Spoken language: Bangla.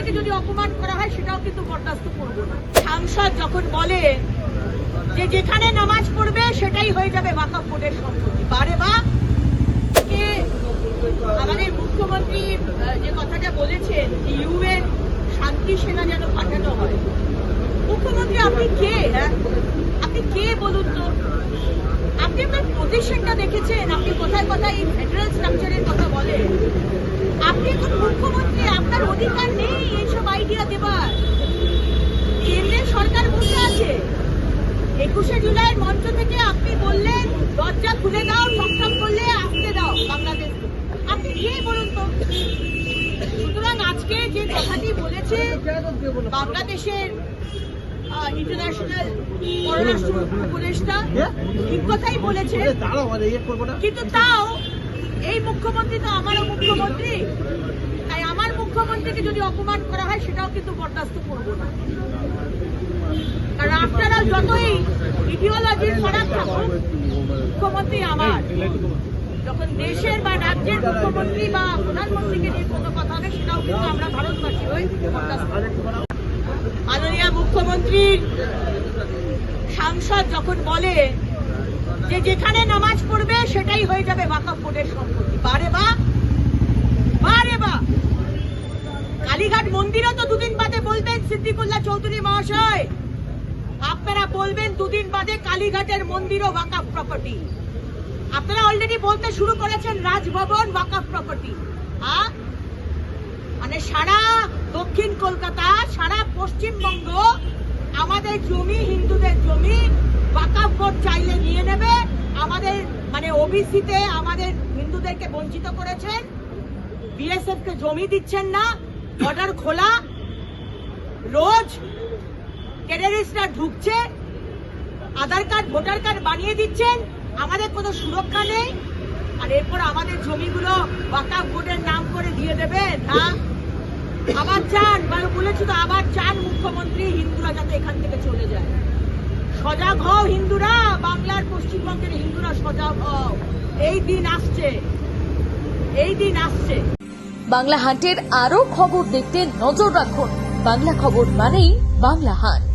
মুখ্যমন্ত্রীকে যদি অপমান করা হয় সেটাও কিন্তু বরদাস্ত করব না। সাংসদ যখন বলে যে যেখানে নামাজ পড়বে সেটাই হয়ে যাবে ওয়াকফ বোর্ডের সম্পত্তি, বারে বা আমাদের মুখ্যমন্ত্রী যে কথাটা বলেছেন ইউএন শান্তি সেনা যেন পাঠানো হয়। মুখ্যমন্ত্রী আপনি কে? হ্যাঁ, আপনি কে বলুন তো? আপনি আপনার পজিশনটা দেখেছেন? আপনি কোথায় কোথায় এই ফেডারেল স্ট্রাকচারের কথা বলেন? আপনি এখন মুখ্যমন্ত্রী, আপনার অধিকার নেই এইসব আইডিয়া দেবার। কেন্দ্রের সরকার বসে আছে। 21শে জুলাইয়ের মঞ্চ থেকে আপনি বললেন দরজা খুলে দাও, ঠকঠক করলে আসতে দাও বাংলাদেশ। আপনি কে বলুন তো? সুতরাং আজকে যে কথাটি বলেছে বাংলাদেশের ইন্টারন্যাশনাল পররাষ্ট্র উপদেষ্টা, ঠিক কথাই বলেছে, কিন্তু তাও এই মুখ্যমন্ত্রী তো আমারও মুখ্যমন্ত্রী, তাই আমার মুখ্যমন্ত্রীকে যদি অপমান করা হয় সেটাও কিন্তু বরদাস্ত করব না। কারণ আপনারা যতই ইডিওলজির ফারাক থাকুক, মুখ্যমন্ত্রী আমার। যখন দেশের বা রাজ্যের মুখ্যমন্ত্রী বা প্রধানমন্ত্রীকে নিয়ে কোনো কথা হবে সেটাও কিন্তু আমরা ভারতবাসী হই বরদাস্ত করব না। মাননীয় মুখ্যমন্ত্রীর সাংসদ যখন বলে যে যেখানে নামাজ পড়বে সেটাই হয়ে যাবে ওয়াকফ বোর্ডের সম্পত্তি, বারে বা কালীঘাট মন্দিরও তো দুদিন বাদে বলবেন সিদ্দিকুল্লাহ চৌধুরী মহাশয়, আপনারা বলবেন দুদিন বাদে কালীঘাটের মন্দিরও ওয়াকফ প্রপার্টি। আপনারা অলরেডি বলতে শুরু করেছেন রাজভবন ওয়াকফ প্রপার্টি। মানে সারা দক্ষিণ কলকাতা, সারা পশ্চিমবঙ্গ আমাদের জমি, হিন্দুদের জমি ওয়াকফ বোর্ড চাইলে নিয়ে নেবে। আমাদের মানে ওবিসিতে আমাদের হিন্দুদেরকে বঞ্চিত করেছেন, বিএসএফ কে জমি দিচ্ছেন না, বর্ডার খোলা, রোজ টেররিস্টরা ঢুকছে, আধার কার্ড ভোটার কার্ড বানিয়ে দিচ্ছেন, আমাদের কোনো সুরক্ষা নেই। আর এরপর আমাদের জমিগুলো ওয়াকফ বোর্ডের নাম করে দিয়ে দেবেন না? আবার চান, বলেছি তো আবার চান মুখ্যমন্ত্রী হিন্দুরা যাতে এখান থেকে চলে যায়। সজাগ হও হিন্দুরা, বাংলার পশ্চিমবঙ্গের হিন্দুরা সজাগ হও। এই দিন আসছে, এই দিন আসছে। বাংলা হান্টের আরো খবর দেখতে নজর রাখুন। বাংলা খবর মানেই বাংলা হান্ট।